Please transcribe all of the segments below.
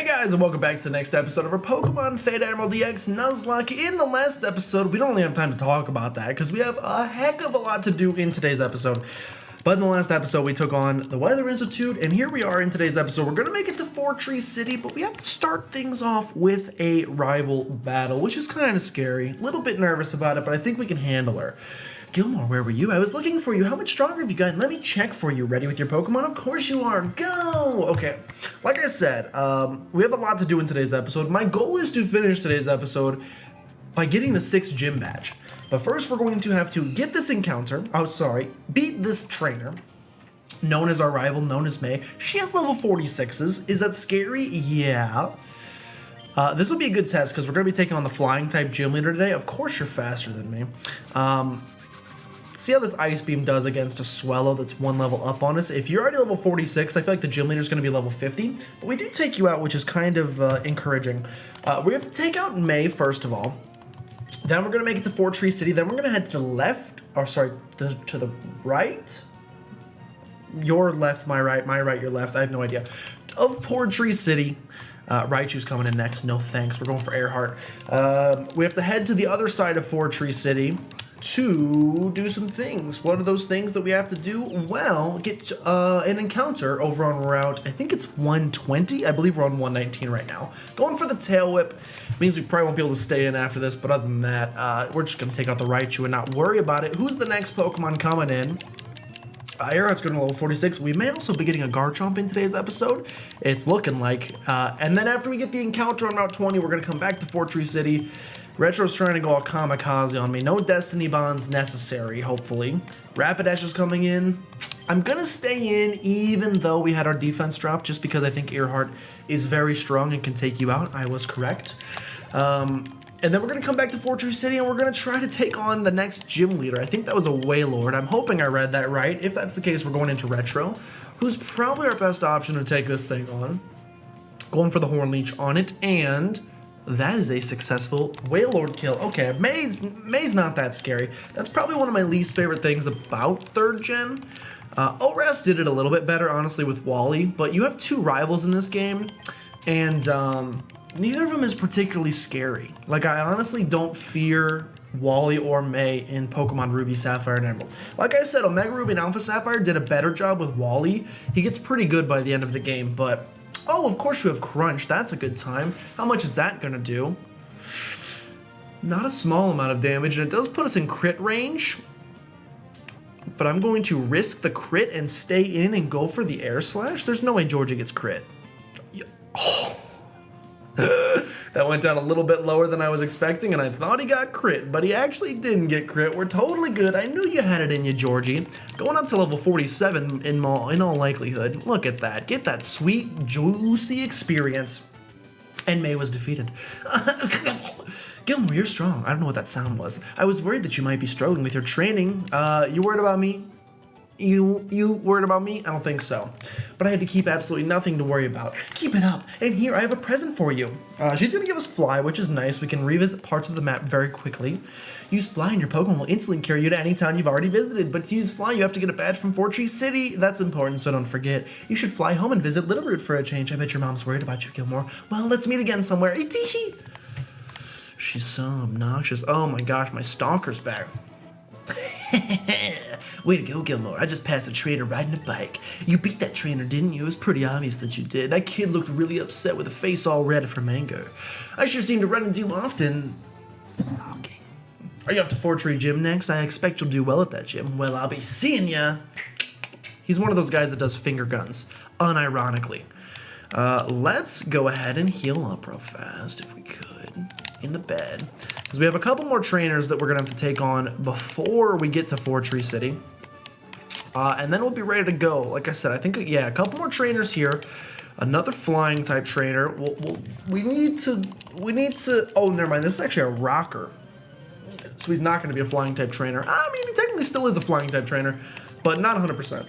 Guys, and welcome back to the next episode of our Pokemon Theta Emerald EX Nuzlocke. In the last episode, we don't really have time to talk about that because we have a heck of a lot to do in today's episode. But in the last episode, we took on the Weather Institute, and here we are in today's episode. We're going to make it to Fortree City, but we have to start things off with a rival battle, which is kind of scary. A little bit nervous about it, but I think we can handle her. Gilmore, where were you? I was looking for you. How much stronger have you gotten? Let me check for you. Ready with your Pokemon? Of course you are. Go! Okay, like I said, we have a lot to do in today's episode. My goal is to finish today's episode by getting the 6th gym badge. But first, we're going to have to get this encounter. Beat this trainer, known as our rival, known as May. She has level 46s. Is that scary? Yeah. This will be a good test because we're going to be taking on the flying type gym leader today. Of course, you're faster than me. See how this Ice Beam does against a Swellow that's one level up on us. If you're already level 46, I feel like the gym leader is going to be level 50. But we do take you out, which is kind of encouraging. We have to take out May, first of all. Then we're going to make it to Fortree City. Then we're going to head to the left. Or sorry, to the right? Your left, my right, your left. I have no idea. Of Fortree City. Raichu's coming in next. No thanks. We're going for Earhart. We have to head to the other side of Fortree City to do some things. What are those things that we have to do? Well, get an encounter over on route, I think it's 120. I believe we're on 119 right now. Going for the Tail Whip means we probably won't be able to stay in after this, but other than that, we're just going to take out the Raichu and not worry about it. Who's the next Pokemon coming in? Earhart's going to level 46. We may also be getting a Garchomp in today's episode. It's looking like. And then after we get the encounter on Route 20, we're going to come back to Fortree City. Retro's trying to go all kamikaze on me. No Destiny Bonds necessary, hopefully. Rapidash is coming in. I'm going to stay in even though we had our defense drop, just because I think Earhart is very strong and can take you out. I was correct. And then we're going to come back to Fortree City and we're going to try to take on the next gym leader. I think that was a Wailord. I'm hoping I read that right. If that's the case, we're going into Retro, who's probably our best option to take this thing on. Going for the Horn Leech on it, and that is a successful Wailord kill. Okay, May's not that scary. That's probably one of my least favorite things about 3rd gen. ORAS did it a little bit better, honestly, with Wally, but you have 2 rivals in this game, and neither of them is particularly scary. Like, I honestly don't fear Wally or May in Pokemon Ruby, Sapphire, and Emerald. Like I said, Omega Ruby and Alpha Sapphire did a better job with Wally. He gets pretty good by the end of the game, but oh, of course you have Crunch. That's a good time. How much is that going to do? Not a small amount of damage, and it does put us in crit range. But I'm going to risk the crit and stay in and go for the Air Slash. There's no way Georgia gets crit. Oh. That went down a little bit lower than I was expecting, and I thought he got crit, but he actually didn't get crit. We're totally good. I knew you had it in you, Georgie. Going up to level 47 in all likelihood. Look at that. Get that sweet, juicy experience. And May was defeated. Gilmore, you're strong. I don't know what that sound was. I was worried that you might be struggling with your training. You worried about me? You worried about me? I don't think so. But I had to keep absolutely nothing to worry about. Keep it up. And here, I have a present for you. She's going to give us Fly, which is nice. We can revisit parts of the map very quickly. Use Fly and your Pokemon will instantly carry you to any town you've already visited. But to use Fly, you have to get a badge from Fortree City. That's important, so don't forget. You should fly home and visit Little Root for a change. I bet your mom's worried about you, Gilmore. Well, let's meet again somewhere. She's so obnoxious. Oh my gosh, my stalker's back. Way to go, Gilmore. I just passed a trainer riding a bike. You beat that trainer, didn't you? It was pretty obvious that you did. That kid looked really upset with a face all red from anger. I sure seem to run into you often. Stalking. Are you off to Fortree Gym next? I expect you'll do well at that gym. Well, I'll be seeing ya. He's one of those guys that does finger guns, unironically. Let's go ahead and heal up real fast, if we could, in the bed. Because we have a couple more trainers that we're going to have to take on before we get to Fortree City. And then we'll be ready to go. Like I said, I think, yeah, a couple more trainers here. Another flying type trainer. We need to, oh, never mind. This is actually a rocker. So he's not going to be a flying type trainer. I mean, he technically still is a flying type trainer, but not 100%.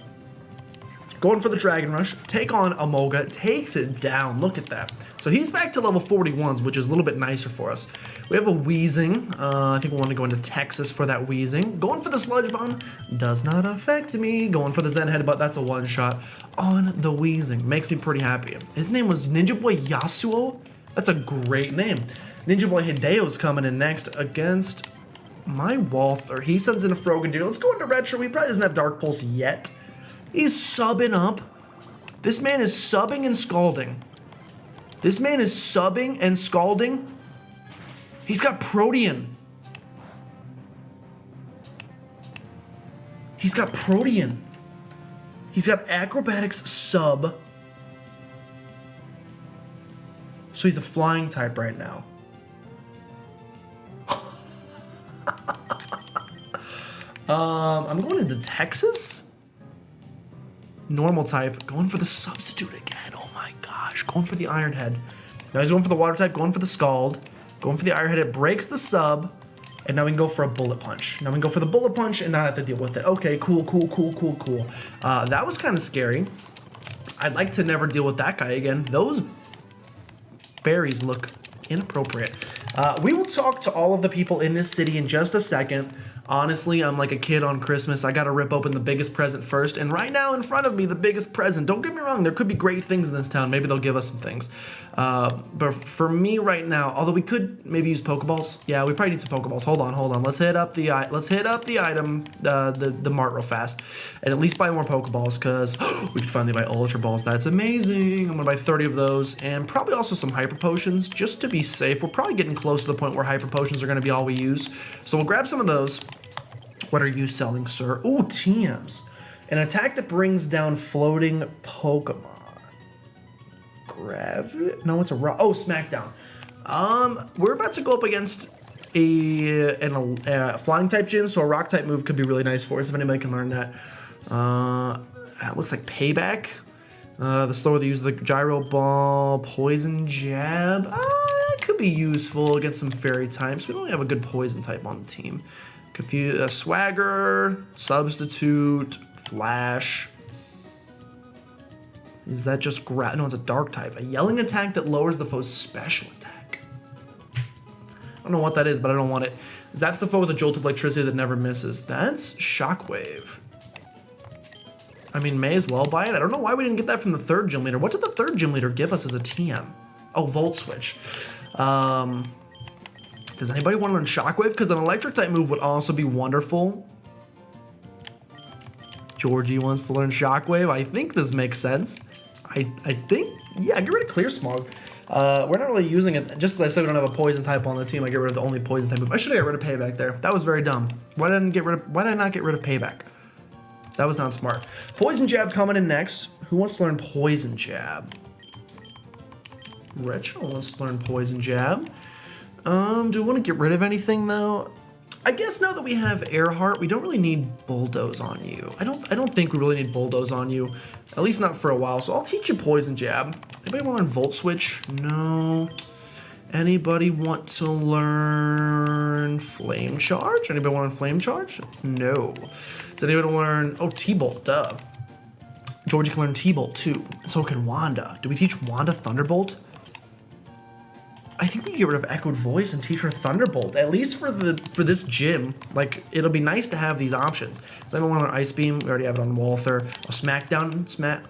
Going for the Dragon Rush. Take on Emolga. Takes it down. Look at that. So he's back to level 41s, which is a little bit nicer for us. We have a Wheezing. I think we want to go into Texas for that Wheezing. Going for the Sludge Bomb. Does not affect me. Going for the Zen Headbutt. That's a one-shot on the Wheezing. Makes me pretty happy. His name was Ninja Boy Yasuo. That's a great name. Ninja Boy Hideo's coming in next against my Walther. He sends in a Frogadier. Let's go into Retro. He probably doesn't have Dark Pulse yet. He's subbing up. This man is subbing and scalding. This man is subbing and scalding. He's got Protean. He's got Protean. He's got Acrobatics sub. So he's a flying type right now. I'm going into Texas. Normal type. Going for the substitute again. Oh my gosh. Going for the Iron Head. Now he's going for the water type. Going for the Scald. Going for the Iron Head. It breaks the sub. And now we can go for a Bullet Punch. Now we can go for the Bullet Punch and not have to deal with it. Okay, cool. That was kind of scary. I'd like to never deal with that guy again. Those berries look inappropriate. We will talk to all of the people in this city in just a second. Honestly, I'm like a kid on Christmas. I gotta rip open the biggest present first. And right now in front of me, the biggest present. Don't get me wrong, there could be great things in this town. Maybe they'll give us some things. But for me right now, although we could maybe use Pokeballs. Yeah, we probably need some Pokeballs. Hold on. Let's hit up the item, the mart real fast. And at least buy more Pokeballs, because we could finally buy Ultra Balls. That's amazing. I'm gonna buy 30 of those. And probably also some Hyper Potions, just to be safe. We're probably getting close to the point where Hyper Potions are gonna be all we use. So we'll grab some of those. What are you selling, sir? Ooh, TMs. An attack that brings down floating Pokemon. No, it's a rock. Oh, Smackdown. We're about to go up against a flying type gym, so a rock type move could be really nice for us if anybody can learn that. It looks like Payback. The slower they use the Gyro Ball, Poison Jab. It could be useful against some fairy types. We don't have a good poison type on the team. Swagger, Substitute, Flash. Is that just no, it's a dark type. A yelling attack that lowers the foe's special attack. I don't know what that is, but I don't want it. Zaps the foe with a jolt of electricity that never misses. That's Shockwave. I mean, may as well buy it. I don't know why we didn't get that from the third gym leader. What did the third gym leader give us as a TM? Oh, Volt Switch. Does anybody want to learn Shockwave? Because an electric type move would also be wonderful. Georgie wants to learn Shockwave. I think this makes sense. I think, yeah, get rid of Clear Smog. We're not really using it. Just as I said, we don't have a poison type on the team. I get rid of the only poison type move. I should have got rid of Payback there. That was very dumb. Why did I not get rid of Payback? That was not smart. Poison Jab coming in next. Who wants to learn Poison Jab? Retro wants to learn Poison Jab. Do we want to get rid of anything though? I guess now that we have Earhart, we don't really need Bulldoze on you. I don't think we really need Bulldoze on you, at least not for a while. So I'll teach you Poison Jab. Anybody want to learn Volt Switch? No. Anybody want to learn Flame Charge? Anybody want to learn Flame Charge? No. Does anybody want to learn, T-Bolt, duh. Georgie can learn T-Bolt too. So can Wanda. Do we teach Wanda Thunderbolt? I think we can get rid of Echoed Voice and teach her Thunderbolt, at least for this gym. Like, it'll be nice to have these options. So I don't want an Ice Beam. We already have it on Walther. A Smackdown.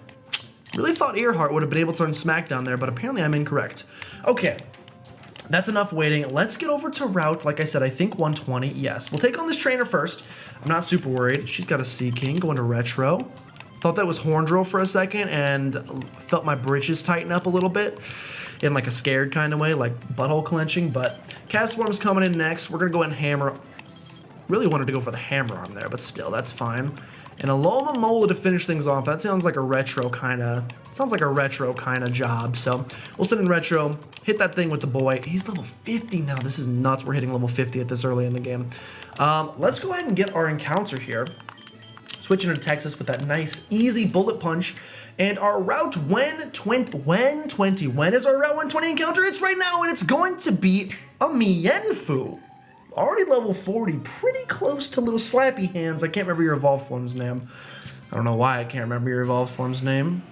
Really thought Earhart would have been able to learn Smackdown there, but apparently I'm incorrect. Okay, that's enough waiting. Let's get over to Route. Like I said, I think 120. Yes, we'll take on this trainer first. I'm not super worried. She's got a Sea King going to Retro. Thought that was Horndrill for a second and felt my britches tighten up a little bit. In like a scared kind of way, like butthole clenching, but Castform's coming in next. We're gonna go ahead and hammer. Really wanted to go for the hammer on there, but still, that's fine. And a Loma Mola to finish things off. That sounds like a retro kind of job. So we'll send in Retro, hit that thing with the boy. He's level 50 now. This is nuts. We're hitting level 50 at this early in the game. Let's go ahead and get our encounter here. Switching to Texas with that nice, easy bullet punch. And our Route 120, when is our Route 120 encounter? It's right now, and it's going to be a Mienfoo. Already level 40, pretty close to little Slappy Hands. I can't remember your evolved form's name. I don't know why I can't remember your evolved form's name.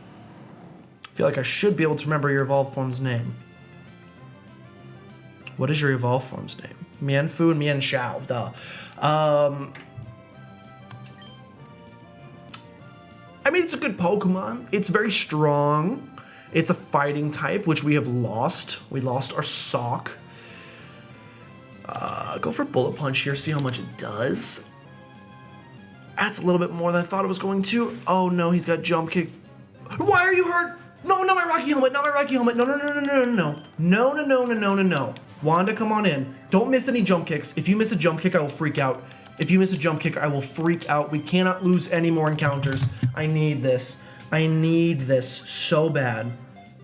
I feel like I should be able to remember your evolved form's name. What is your evolved form's name? Mienfoo and Mienshao, duh. I mean, it's a good Pokemon. It's very strong. It's a fighting type, which we have lost. We lost our sock. Go for Bullet Punch here, see how much it does. That's a little bit more than I thought it was going to. Oh no, he's got Jump Kick. Why are you hurt? No, not my Rocky Helmet, not my Rocky Helmet. No, no, no, no, no, no, no. No, no, no, no, no, no, no. Wanda, come on in. Don't miss any jump kicks. If you miss a jump kick, I will freak out. If you miss a jump kick, I will freak out. We cannot lose any more encounters. I need this. I need this so bad.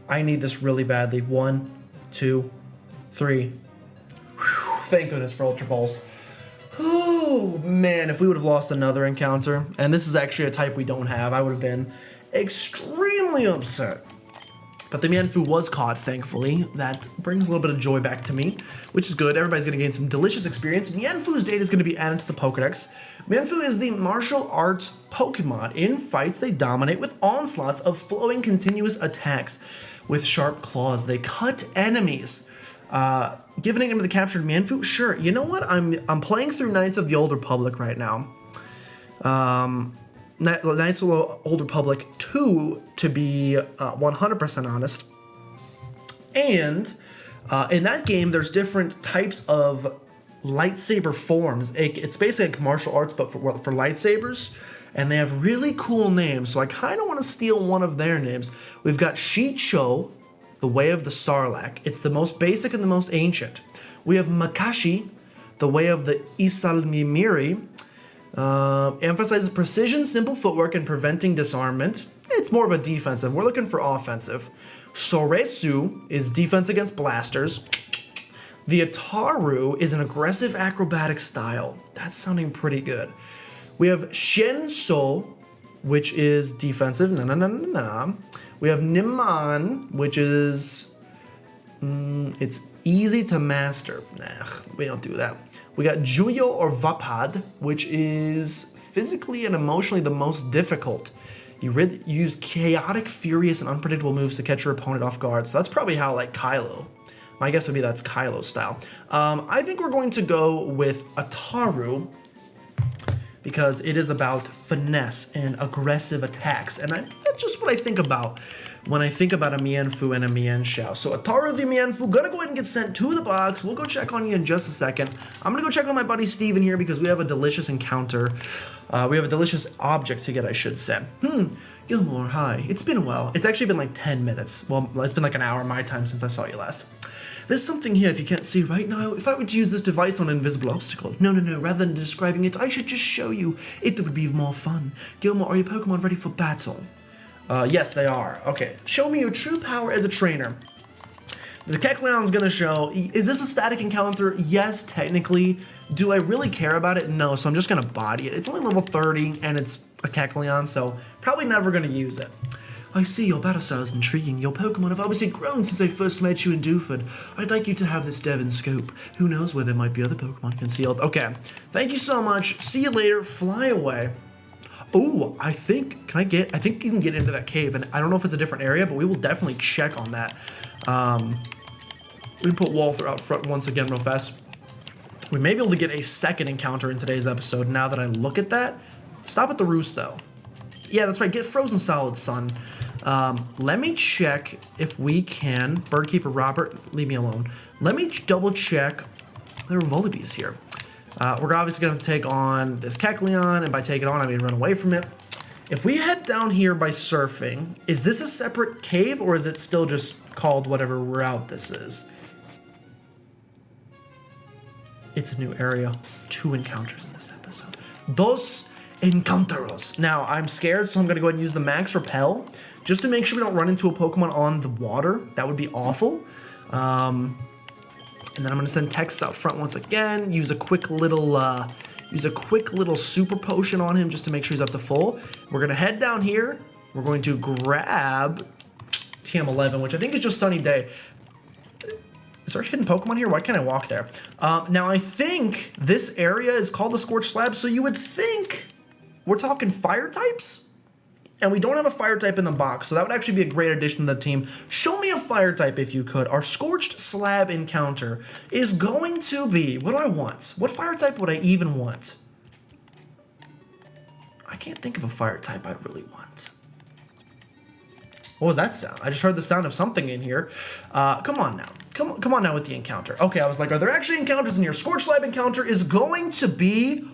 I need this really badly. 1, 2, 3. Whew, thank goodness for Ultra Balls. Oh, man, if we would have lost another encounter, and this is actually a type we don't have, I would have been extremely upset. But the Mienfoo was caught, thankfully. That brings a little bit of joy back to me, which is good. Everybody's going to gain some delicious experience. Mienfoo's data is going to be added to the Pokedex. Mienfoo is the martial arts Pokemon. In fights, they dominate with onslaughts of flowing continuous attacks. With sharp claws, they cut enemies. Giving it into the captured Mienfoo? Sure. You know what? I'm playing through Knights of the Old Republic right now. Knights of the Old Republic 2, to be 100% honest. And in that game, there's different types of lightsaber forms. It's basically like martial arts, but for lightsabers. And they have really cool names, so I kind of want to steal one of their names. We've got Shicho, the Way of the Sarlacc. It's the most basic and the most ancient. We have Makashi, the Way of the Isalmimiri. Emphasizes precision, simple footwork, and preventing disarmament. It's more of a defensive. We're looking for offensive. Soresu is defense against blasters. The Ataru is an aggressive acrobatic style. That's sounding pretty good. We have Shenso, which is defensive. We have Niman, which is it's easy to master. Nah, we don't do that. We got Juyo or Vapad, which is physically and emotionally the most difficult. You use chaotic, furious, and unpredictable moves to catch your opponent off guard. So that's probably how, like, Kylo. My guess would be that's Kylo's style. I think we're going to go with Ataru because it is about finesse and aggressive attacks. And that's just what I think about when I think about a Mienfoo and a Mienshao. So Ataru the Mienfoo, gonna go ahead and get sent to the box. We'll go check on you in just a second. I'm gonna go check on my buddy Steven here because we have a delicious encounter. We have a delicious object to get, I should say. Gilmore, hi. It's been a while. It's actually been like 10 minutes. Well, it's been like an hour my time since I saw you last. There's something here if you can't see right now. If I were to use this device on an invisible obstacle. No. Rather than describing it, I should just show you. It would be more fun. Gilmore, are your Pokemon ready for battle? Yes, they are. Okay, show me your true power as a trainer. The Kecleon's gonna show. Is this a static encounter? Yes, technically. Do I really care about it? No, so I'm just gonna body it. It's only level 30, and it's a Kecleon, so probably never gonna use it. I see your battle style is intriguing. Your Pokemon have obviously grown since I first met you in Dewford. I'd like you to have this Devon scope. Who knows where there might be other Pokemon concealed. Okay, thank you so much. See you later. Fly away. Oh, I think you can get into that cave, and I don't know if it's a different area, but we will definitely check on that. We can put Walther out front once again real fast. We may be able to get a second encounter in today's episode now that I look at that. Stop at the roost, though. Yeah, that's right. Get Frozen Solid, son. Let me check if we can. Birdkeeper Robert, leave me alone. Let me double check. There are Volibees here. We're obviously going to take on this Kecleon, and by take it on, I mean run away from it. If we head down here by surfing, is this a separate cave, or is it still just called whatever route this is? It's a new area. 2 encounters in this episode. Dos encounteros. Now, I'm scared, so I'm going to go ahead and use the Max Repel, just to make sure we don't run into a Pokemon on the water. That would be awful. And then I'm going to send Texas out front once again. Use a quick little super potion on him just to make sure he's up to full. We're going to head down here. We're going to grab TM11, which I think is just Sunny Day. Is there a hidden Pokemon here? Why can't I walk there? Now, I think this area is called the Scorched Slab, so you would think we're talking fire types? and we don't have a fire type in the box, so that would actually be a great addition to the team. Show me a fire type if you could. Our Scorched Slab encounter is going to be, what do I want? What fire type would I even want? I can't think of a fire type I'd really want. What was that sound? I just heard the sound of something in here. Come on now. Come on now with the encounter. Okay, I was like, are there actually encounters in here? Scorched Slab encounter is going to be...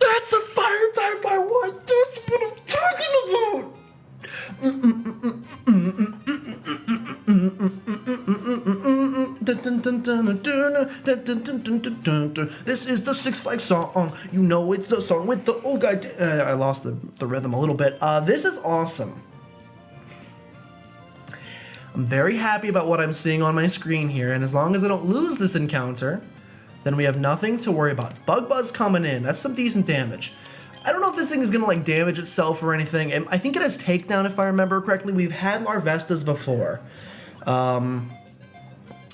That's a fire type I want. That's what I'm talking about. This is the Six Flags song. You know it's the song with the old guy. I lost the rhythm a little bit. This is awesome. I'm very happy about what I'm seeing on my screen here, and as long as I don't lose this encounter, then we have nothing to worry about. Bug Buzz coming in. That's some decent damage. I don't know if this thing is going to like damage itself or anything. I think it has takedown if I remember correctly. We've had Larvestas before. And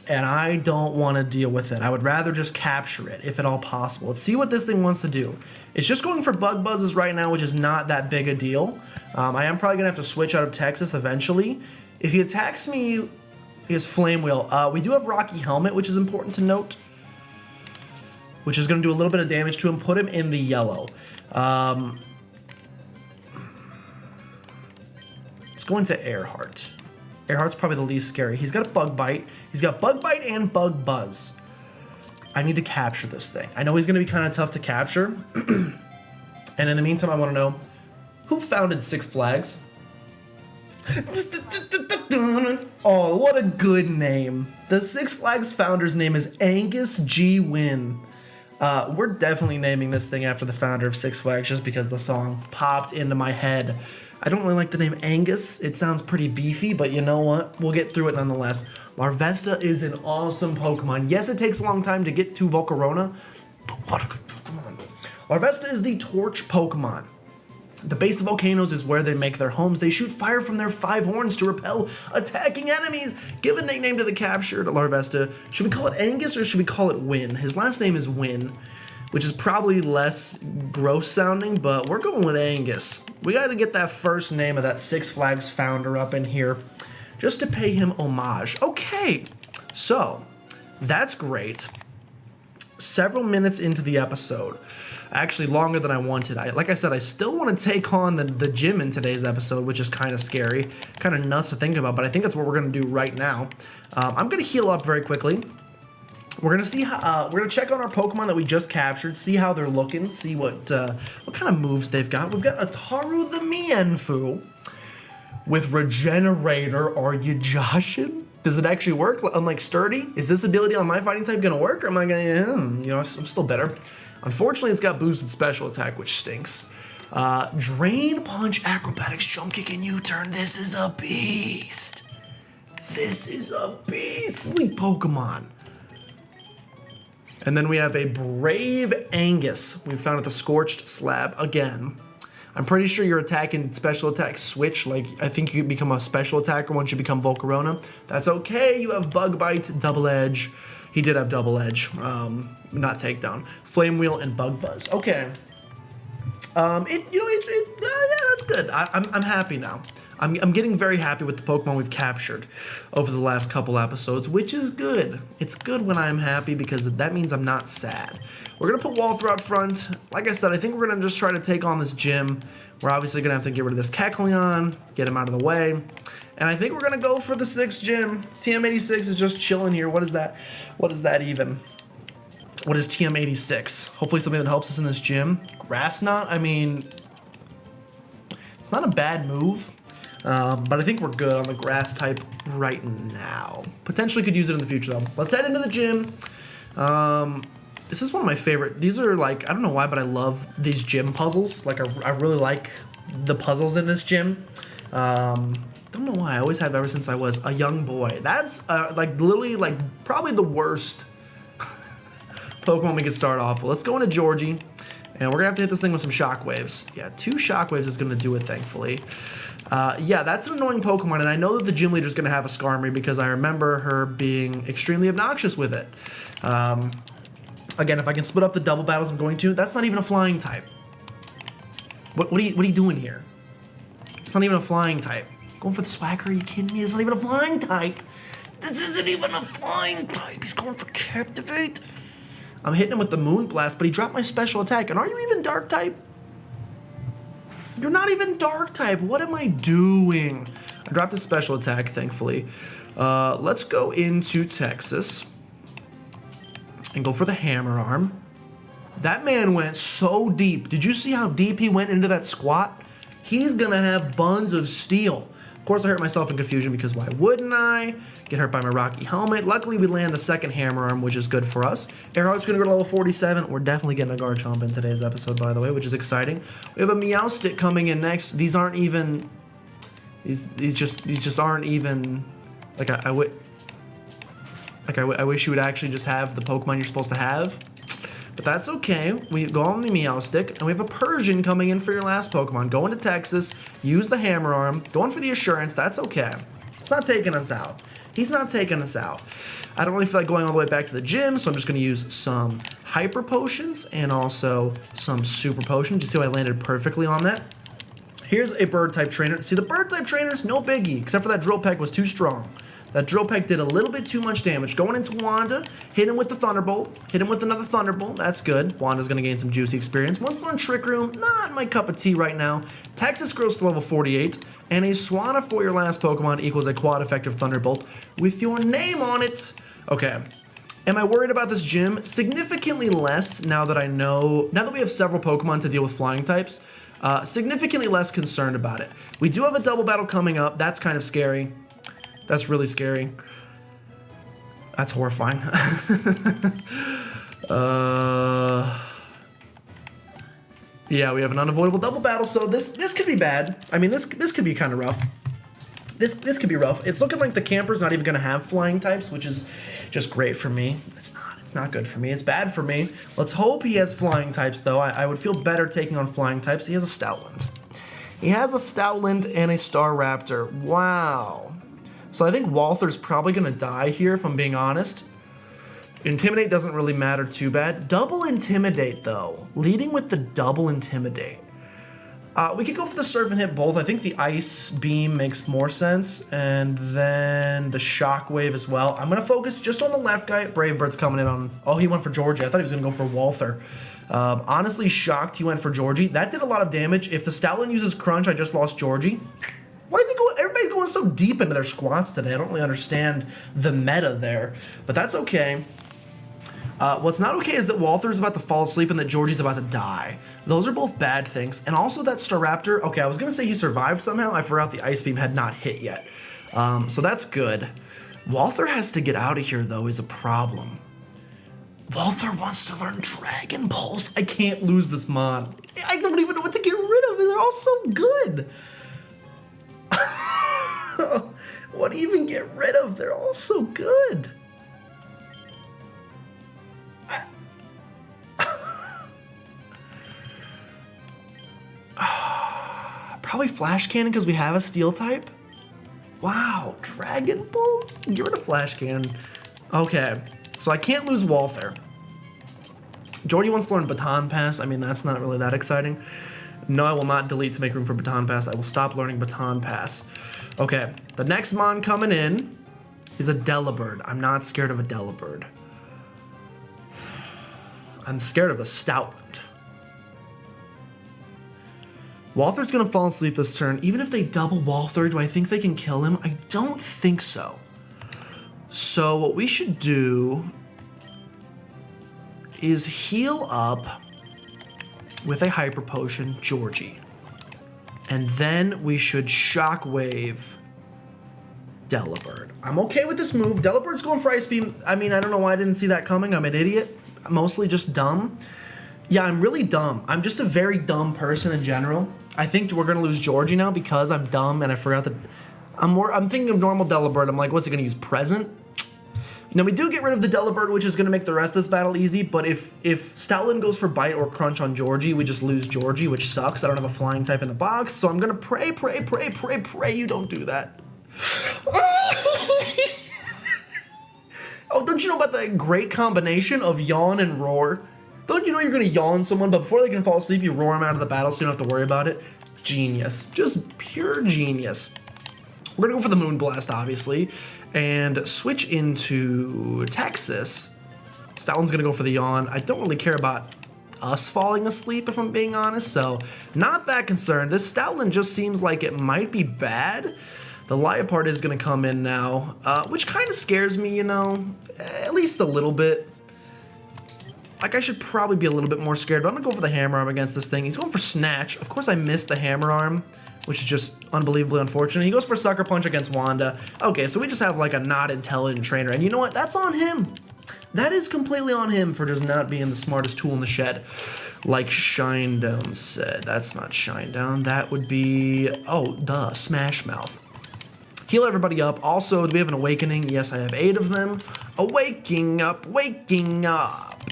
I don't want to deal with it. I would rather just capture it if at all possible. Let's see what this thing wants to do. It's just going for Bug Buzzes right now, which is not that big a deal. I am probably going to have to switch out of Texas eventually. If he attacks me, he has Flame Wheel. We do have Rocky Helmet, which is important to note, which is going to do a little bit of damage to him. Put him in the yellow. Let's go into Earhart. Earhart's probably the least scary. He's got a Bug Bite. He's got Bug Bite and Bug Buzz. I need to capture this thing. I know he's going to be kind of tough to capture. And in the meantime, I want to know, who founded Six Flags? Oh, what a good name. The Six Flags founder's name is Angus G. Wynn. We're definitely naming this thing after the founder of Six Flags just because the song popped into my head. I don't really like the name Angus. It sounds pretty beefy, but you know what? We'll get through it nonetheless. Larvesta is an awesome Pokemon. Yes, it takes a long time to get to Volcarona, but what a good Pokemon. Larvesta is the Torch Pokemon. The base of volcanoes is where they make their homes. They shoot fire from their 5 horns to repel attacking enemies. Give a nickname to the captured Larvesta. Should we call it Angus or should we call it Wynn? His last name is Wynn, which is probably less gross sounding, but we're going with Angus. We got to get that first name of that Six Flags founder up in here just to pay him homage. Okay, so that's great. Several minutes into the episode, actually longer than I wanted. Like I said, I still want to take on the gym in today's episode, which is kind of scary, kind of nuts to think about, but I think that's what we're going to do right now. I'm going to heal up very quickly. We're going to see how, we're going to check on our Pokemon that we just captured, see how they're looking, see what kind of moves they've got. We've got Ataru the Mienfoo with Regenerator. Are you joshing? Does it actually work? Unlike Sturdy, is this ability on my fighting type gonna work, or am I gonna, you know, I'm still better. Unfortunately, it's got boosted special attack, which stinks. Drain Punch, Acrobatics, Jump Kick, and U-Turn. This is a beast. This is a beastly Pokemon. And then we have a Brave Angus. We found at the Scorched Slab again. I'm pretty sure your attack and special attack switch. Like, I think you become a special attacker once you become Volcarona. That's okay. You have Bug Bite, Double Edge. He did have Double Edge, not Takedown. Flame Wheel and Bug Buzz. Okay. Yeah, that's good. I'm happy now. I'm getting very happy with the Pokemon we've captured over the last couple episodes, which is good. It's good when I'm happy because that means I'm not sad. We're going to put Walther out front. Like I said, I think we're going to just try to take on this gym. We're obviously going to have to get rid of this Kecleon, get him out of the way. And I think we're going to go for the 6th gym. TM86 is just chilling here. What is that? What is that even? What is TM86? Hopefully something that helps us in this gym. Grass Knot, I mean, it's not a bad move. But I think we're good on the grass type right now. Potentially could use it in the future though. Let's head into the gym. This is one of my favorite. These are like, I don't know why, but I love these gym puzzles. Like I really like the puzzles in this gym. Don't know why, I always have ever since I was a young boy. That's like literally like probably the worst Pokemon we could start off with. Let's go into Georgie. And we're gonna have to hit this thing with some shockwaves. Yeah, 2 shockwaves is gonna do it, thankfully. Yeah, that's an annoying Pokemon, and I know that the gym leader's gonna have a Skarmory because I remember her being extremely obnoxious with it. Again, if I can split up the double battles I'm going to, that's not even a flying type. What are you doing here? It's not even a flying type. Going for the swagger, are you kidding me? It's not even a flying type. This isn't even a flying type. He's going for captivate. I'm hitting him with the moon blast, but he dropped my special attack. And are you even dark type? You're not even dark type. What am I doing? I dropped a special attack, thankfully. Let's go into Texas and go for the hammer arm. That man went so deep. Did you see how deep he went into that squat? He's gonna have buns of steel. Of course, I hurt myself in confusion because why wouldn't I? Get hurt by my rocky helmet. Luckily, we land the second hammer arm, which is good for us. Arrowheart's gonna go to level 47. We're definitely getting a Garchomp in today's episode, by the way, which is exciting. We have a Meowstic coming in next. These aren't even. These just aren't even. Like I wish you would actually just have the Pokemon you're supposed to have. But that's okay. We go on the Meowstic, and we have a Persian coming in for your last Pokemon. Going to Texas, use the Hammer Arm, going for the Assurance, that's okay. It's not taking us out. He's not taking us out. I don't really feel like going all the way back to the gym, so I'm just gonna use some Hyper Potions and also some Super Potions. You see how I landed perfectly on that? Here's a Bird-type trainer. See, the Bird-type trainers, no biggie, except for that Drill Peck was too strong. That Drill Peck did a little bit too much damage. Going into Wanda, hit him with the Thunderbolt, hit him with another Thunderbolt, that's good. Wanda's gonna gain some juicy experience. Once learn Trick Room, not my cup of tea right now. Texas grows to level 48, and a Swanna for your last Pokemon equals a quad effective Thunderbolt with your name on it. Okay. Am I worried about this gym? Significantly less now that I know, now that we have several Pokemon to deal with flying types. Significantly less concerned about it. We do have a double battle coming up. That's kind of scary. That's really scary. That's horrifying. Yeah, we have an unavoidable double battle, so this could be bad. I mean, this could be kind of rough. This could be rough. It's looking like the camper's not even gonna have flying types, which is just great for me. It's not good for me. It's bad for me. Let's hope he has flying types, though. I would feel better taking on flying types. He has a Stoutland. He has a Stoutland and a Staraptor. Wow. So I think Walther's probably gonna die here, if I'm being honest. Intimidate doesn't really matter too bad. Double Intimidate, though. Leading with the double Intimidate. We could go for the Surf and hit both. I think the Ice Beam makes more sense. And then the Shockwave as well. I'm gonna focus just on the left guy. Brave Bird's coming in on... Oh, he went for Georgie. I thought he was gonna go for Walther. Honestly shocked he went for Georgie. That did a lot of damage. If the Stoutland uses Crunch, I just lost Georgie. Why is he going? Everybody's going so deep into their squats today. I don't really understand the meta there, but that's okay. What's not okay is that Walther's about to fall asleep and that Georgie's about to die. Those are both bad things. And also that Staraptor, okay, I was gonna say he survived somehow. I forgot the Ice Beam had not hit yet. So that's good. Walther has to get out of here though, is a problem. Walther wants to learn Dragon Pulse. I can't lose this mon. I don't even know what to get rid of. They're all so good. What do you even get rid of? They're all so good. Probably Flash Cannon because we have a Steel type. Wow, Dragon Balls? Get rid of Flash Cannon. Okay, so I can't lose Walther. Jordy wants to learn Baton Pass. I mean, that's not really that exciting. No, I will not delete to make room for Baton Pass. I will stop learning Baton Pass. Okay, the next mon coming in is a Delibird. I'm not scared of a Delibird. I'm scared of the Stoutland. Walther's gonna fall asleep this turn. Even if they double Walther, do I think they can kill him? I don't think so. So what we should do is heal up with a Hyper Potion, Georgie. And then we should Shockwave Delibird. I'm okay with this move. Delibird's going for Ice Beam. I mean, I don't know why I didn't see that coming. I'm an idiot. I'm mostly just dumb. Yeah, I'm really dumb. I'm just a very dumb person in general. I think we're gonna lose Georgie now because I'm dumb and I forgot that I'm thinking of normal Delibird. I'm like, what's it gonna use? Present? Now we do get rid of the Delibird, which is gonna make the rest of this battle easy, but if Stoutland goes for Bite or Crunch on Georgie, we just lose Georgie, which sucks. I don't have a flying type in the box, so I'm gonna pray you don't do that. Oh, don't you know about the great combination of Yawn and Roar? Don't you know you're gonna yawn someone, but before they can fall asleep, you roar them out of the battle so you don't have to worry about it? genius. Just pure genius. We're gonna go for the Moonblast, obviously, and switch into Texas. Stoutland's gonna go for the Yawn. I don't really care about us falling asleep, if I'm being honest, so not that concerned. This Stoutland just seems like it might be bad. The Liepard is gonna come in now, which kind of scares me, you know, at least a little bit. Like, I should probably be a little bit more scared, but I'm gonna go for the Hammer Arm against this thing. He's going for Snatch. Of course, I missed the Hammer Arm, which is just unbelievably unfortunate. He goes for Sucker Punch against Wanda. Okay, so we just have like a not intelligent trainer, and you know what? That's on him. That is completely on him for just not being the smartest tool in the shed. Like Shinedown said. That's not Shinedown. That would be, oh, duh, Smash Mouth. Heal everybody up. Also, do we have an Awakening? Yes, I have 8 of them. Waking up, waking up.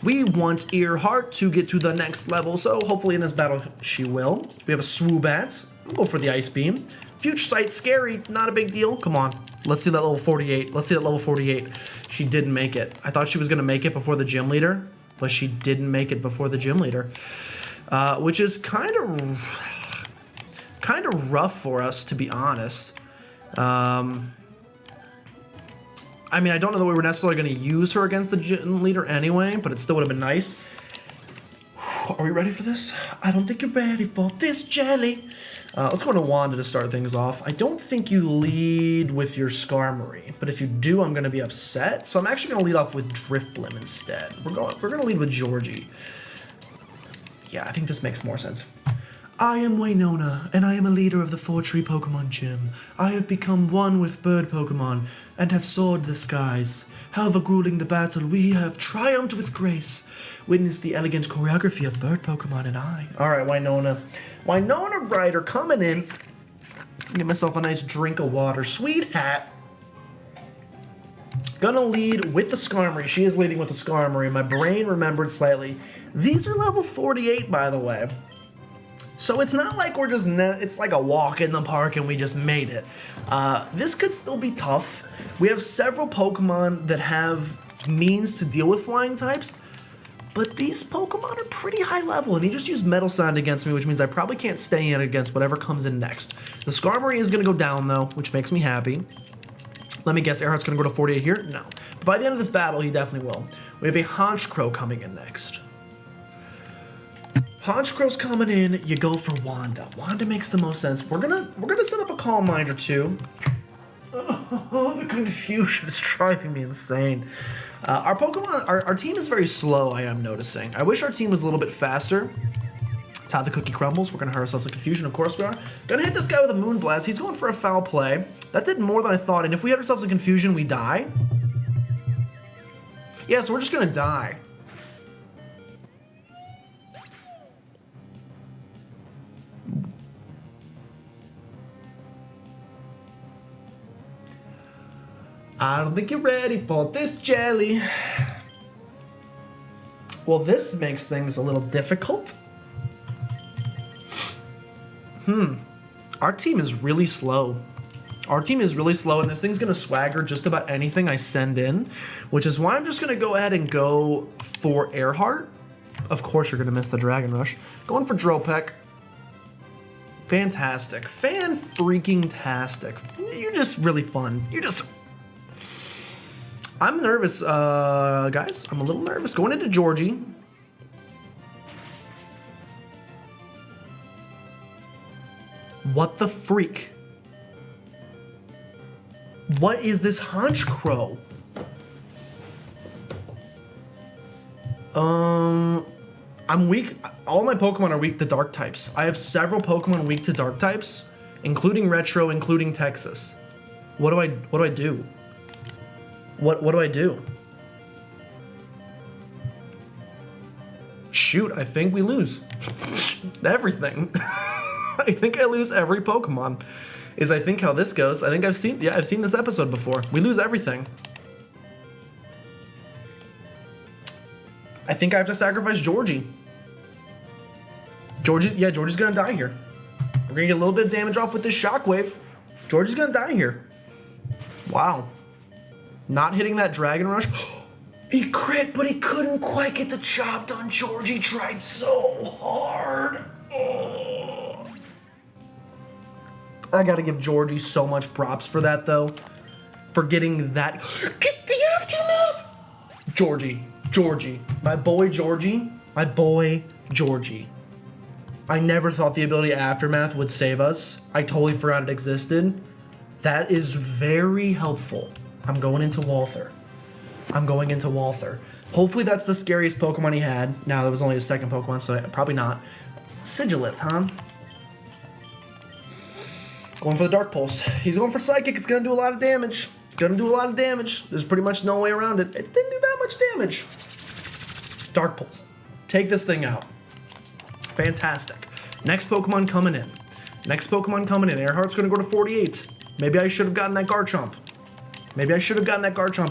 We want Earheart to get to the next level, so hopefully in this battle she will. We have a Swoobat. I'll go for the Ice Beam. Future Sight, scary, not a big deal. Come on, let's see that level 48. Let's see that level 48. She didn't make it. I thought she was gonna make it before the gym leader, but she didn't make it before the gym leader, which is kind of rough for us, to be honest. I mean, I don't know that we were necessarily going to use her against the gym leader anyway, but it still would have been nice. Are we ready for this? I don't think you're ready for this, Jelly. Let's go to Wanda to start things off. I don't think you lead with your Skarmory, but if you do, I'm going to be upset. So I'm actually going to lead off with Drifblim instead. We're going to lead with Georgie. Yeah, I think this makes more sense. I am Winona, and I am a leader of the 4-tree Pokemon Gym. I have become one with bird Pokemon, and have soared the skies. However grueling the battle, we have triumphed with grace. Witness the elegant choreography of bird Pokemon and I. Alright, Winona. Winona Ryder coming in. Get myself a nice drink of water. Sweet hat. Gonna lead with the Skarmory. She is leading with the Skarmory. My brain remembered slightly. These are level 48, by the way. So it's not like we're just, it's like a walk in the park and we just made it. This could still be tough. We have several Pokemon that have means to deal with flying types, but these Pokemon are pretty high level, and he just used Metal Sand against me, which means I probably can't stay in against whatever comes in next. The Skarmory is gonna go down though, which makes me happy. Let me guess, Earhart's gonna go to 48 here? No. But by the end of this battle, he definitely will. We have a Honchkrow coming in next. Honchkrow's coming in, you go for Wanda. Wanda makes the most sense. We're gonna set up a Calm Mind or two. Oh, the confusion is driving me insane. Our Pokemon, our team is very slow, I am noticing. I wish our team was a little bit faster. That's how the cookie crumbles. We're gonna hurt ourselves in confusion, of course we are. Gonna hit this guy with a Moonblast. He's going for a foul play. That did more than I thought, and if we hit ourselves in confusion, we die. Yeah, so we're just gonna die. I don't think you're ready for this, Jelly. Well, this makes things a little difficult. Our team is really slow. Our team is really slow, and this thing's gonna swagger just about anything I send in, which is why I'm just gonna go ahead and go for Earhart. Of course you're gonna miss the Dragon Rush. Going for Dropek. Fantastic. Fan-freaking-tastic. You're just really fun. You're just... I'm nervous, guys. I'm a little nervous. Going into Georgie. What the freak? What is this Honchkrow? I'm weak. All my Pokemon are weak to dark types. I have several Pokemon weak to dark types, including Retro, including Texas. What do I do? What do I do? Shoot, I think we lose. Everything. I think I lose every Pokemon. Is I think how this goes. I think I've seen this episode before. We lose everything. I think I have to sacrifice Georgie. Georgie's gonna die here. We're gonna get a little bit of damage off with this Shockwave. Georgie's gonna die here. Wow. Not hitting that Dragon Rush. He crit, but he couldn't quite get the job done. Georgie tried so hard. Oh. I gotta give Georgie so much props for that, though. For getting that. Get the aftermath! Georgie. My boy Georgie. I never thought the ability Aftermath would save us. I totally forgot it existed. That is very helpful. I'm going into Walther. Hopefully that's the scariest Pokemon he had. Now, that was only his second Pokemon, so probably not. Sigilith, huh? Going for the Dark Pulse. He's going for Psychic. It's going to do a lot of damage. There's pretty much no way around it. It didn't do that much damage. Dark Pulse. Take this thing out. Fantastic. Next Pokemon coming in. Earhart's going to go to 48. Maybe I should have gotten that Garchomp.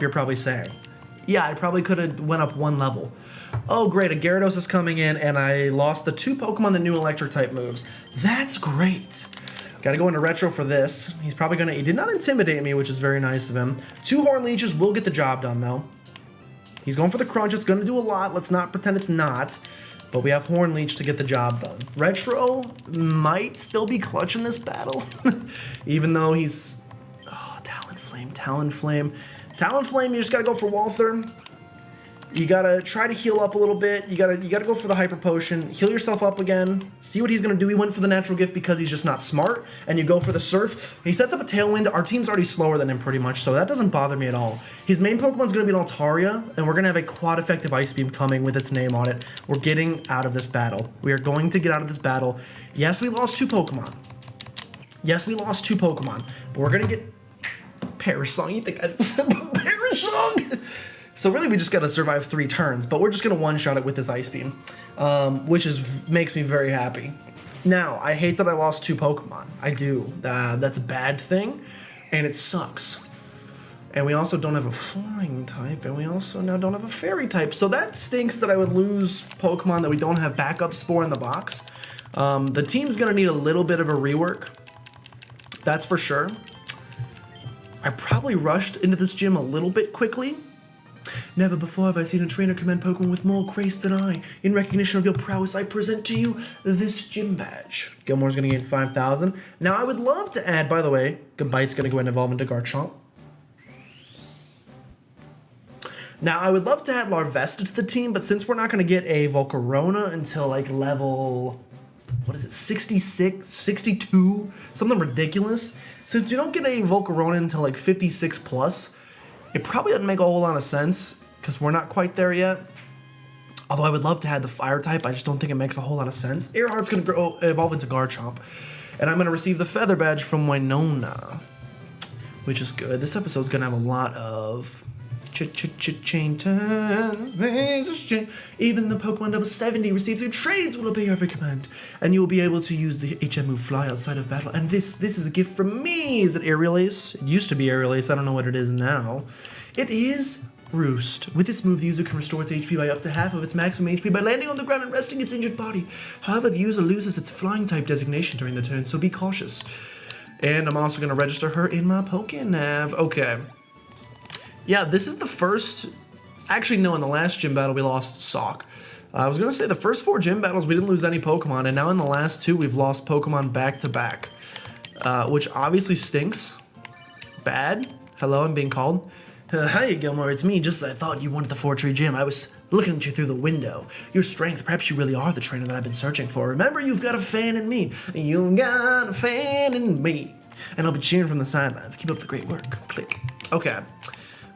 You're probably saying. Yeah, I probably could have went up one level. Oh, great. A Gyarados is coming in, and I lost the 2 Pokemon that knew Electric-type moves. That's great. Got to go into Retro for this. He's probably going to... He did not intimidate me, which is very nice of him. 2 Horn Leeches will get the job done, though. He's going for the Crunch. It's going to do a lot. Let's not pretend it's not. But we have Horn Leech to get the job done. Retro might still be clutch in this battle. Even though he's... Oh, Talonflame. You just got to go for Walther. You gotta try to heal up a little bit. You gotta go for the Hyper Potion. Heal yourself up again. See what he's gonna do. He went for the Natural Gift because he's just not smart. And you go for the Surf. He sets up a Tailwind. Our team's already slower than him pretty much, so that doesn't bother me at all. His main Pokemon's gonna be an Altaria, and we're gonna have a quad effective Ice Beam coming with its name on it. We're getting out of this battle. We are going to get out of this battle. Yes, we lost 2 Pokemon. But we're gonna get Parasong. You think I'd Parasong? So really, we just got to survive 3 turns, but we're just going to one-shot it with this Ice Beam, which makes me very happy. Now, I hate that I lost 2 Pokemon. I do. That's a bad thing, and it sucks. And we also don't have a Flying type, and we also now don't have a Fairy type. So that stinks that I would lose Pokemon that we don't have backups for in the box. The team's going to need a little bit of a rework. That's for sure. I probably rushed into this gym a little bit quickly. Never before have I seen a trainer command Pokemon with more grace than I. In recognition of your prowess, I present to you this gym badge. Gilmore's going to gain 5,000. Now, I would love to add, by the way, Goodbite's going to go and evolve into Garchomp. Now, I would love to add Larvesta to the team, but since we're not going to get a Volcarona until, like, level... What is it, 66, 62? Something ridiculous. Since you don't get a Volcarona until, like, 56 plus... It probably doesn't make a whole lot of sense, because we're not quite there yet. Although I would love to have the Fire type, I just don't think it makes a whole lot of sense. Earhart's going to evolve into Garchomp. And I'm going to receive the Feather Badge from Winona, which is good. This episode's going to have a lot of... Chain time. Even the Pokemon level 70 received through trades will obey every command. And you will be able to use the HM move Fly outside of battle. And this is a gift from me. Is it Aerial Ace? It used to be Aerial Ace. I don't know what it is now. It is Roost. With this move, the user can restore its HP by up to half of its maximum HP by landing on the ground and resting its injured body. However, the user loses its Flying type designation during the turn, so be cautious. And I'm also going to register her in my Pokénav. Okay. Yeah, this is the first... Actually, no, in the last gym battle, we lost Sock. I was going to say the first 4 gym battles, we didn't lose any Pokemon, and now in the last 2, we've lost Pokemon back-to-back, which obviously stinks. Bad. Hello, I'm being called. Hiya, Gilmore, it's me. Just as I thought you wanted the 4-tree gym. I was looking at you through the window. Your strength, perhaps you really are the trainer that I've been searching for. Remember, you've got a fan in me. You've got a fan in me. And I'll be cheering from the sidelines. Keep up the great work. Click. Okay.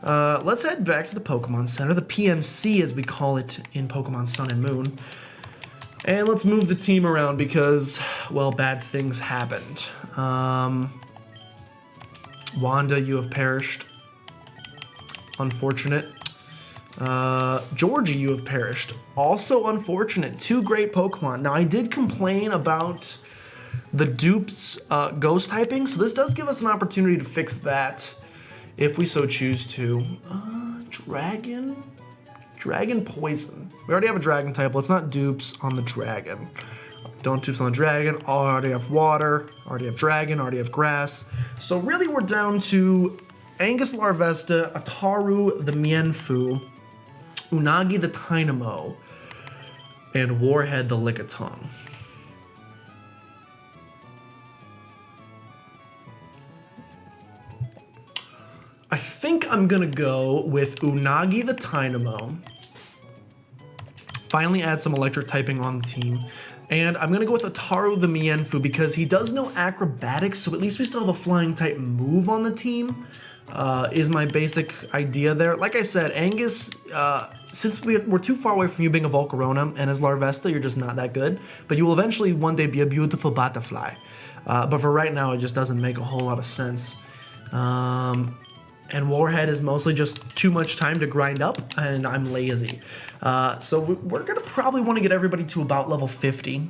Let's head back to the Pokemon Center, the PMC as we call it in Pokemon Sun and Moon. And let's move the team around because, well, bad things happened. Wanda, you have perished. Unfortunate. Georgie, you have perished. Also unfortunate. 2 great Pokemon. Now, I did complain about the dupes ghost typing, so this does give us an opportunity to fix that. If we so choose to. Dragon Poison. We already have a Dragon type. Let's not dupes on the Dragon. Don't dupes on the Dragon. Already have Water. Already have Dragon. Already have Grass. So really we're down to Angus Larvesta, Ataru the Mienfoo, Unagi the Tynamo, and Warhead the Lickitung. I'm gonna go with Unagi the Tynamo. Finally add some electric typing on the team. And I'm gonna go with Ataru the Mienfu because he does know acrobatics, so at least we still have a flying type move on the team, is my basic idea there. Like I said, Angus, since we're too far away from you being a Volcarona, and as Larvesta, you're just not that good, but you will eventually one day be a beautiful butterfly. But for right now, it just doesn't make a whole lot of sense. And Warhead is mostly just too much time to grind up, and I'm lazy. So we're gonna probably want to get everybody to about level 50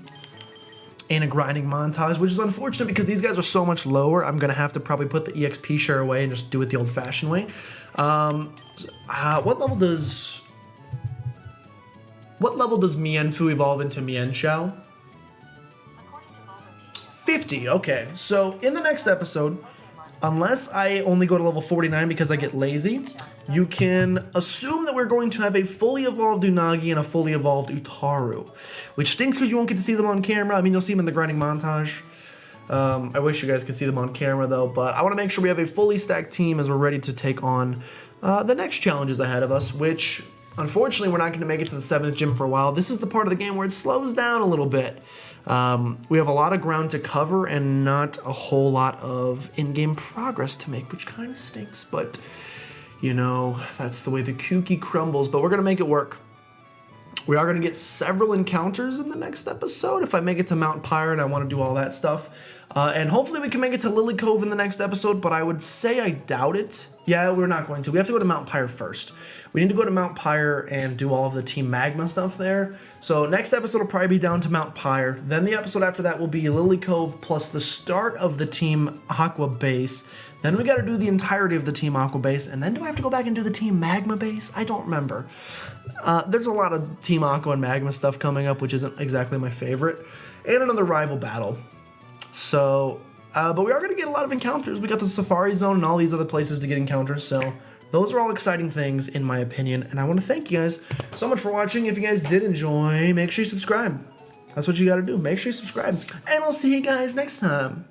in a grinding montage, which is unfortunate because these guys are so much lower. I'm gonna have to probably put the EXP share away and just do it the old-fashioned way. What level does Mienfu evolve into Mienshao? 50, okay. So in the next episode, unless I only go to level 49 because I get lazy, you can assume that we're going to have a fully evolved Unagi and a fully evolved Utaru, which stinks because you won't get to see them on camera. I mean, you'll see them in the grinding montage. I wish you guys could see them on camera though, but I want to make sure we have a fully stacked team as we're ready to take on the next challenges ahead of us, which unfortunately we're not going to make it to the 7th gym for a while. This is the part of the game where it slows down a little bit. We have a lot of ground to cover and not a whole lot of in-game progress to make, which kind of stinks, but you know, that's the way the cookie crumbles, but we're going to make it work. We are going to get several encounters in the next episode if I make it to Mount Pyre and I want to do all that stuff. And hopefully we can make it to Lily Cove in the next episode, but I would say I doubt it. Yeah, we're not going to. We have to go to Mount Pyre first. We need to go to Mount Pyre and do all of the Team Magma stuff there. So next episode will probably be down to Mount Pyre. Then the episode after that will be Lily Cove plus the start of the Team Aqua base. Then we got to do the entirety of the Team Aqua base. And then do I have to go back and do the Team Magma base? I don't remember. There's a lot of Team Aqua and Magma stuff coming up, which isn't exactly my favorite. And another rival battle. So, but we are going to get a lot of encounters. We got the Safari Zone and all these other places to get encounters. So those are all exciting things in my opinion. And I want to thank you guys so much for watching. If you guys did enjoy, make sure you subscribe. That's what you got to do. Make sure you subscribe. And I'll see you guys next time.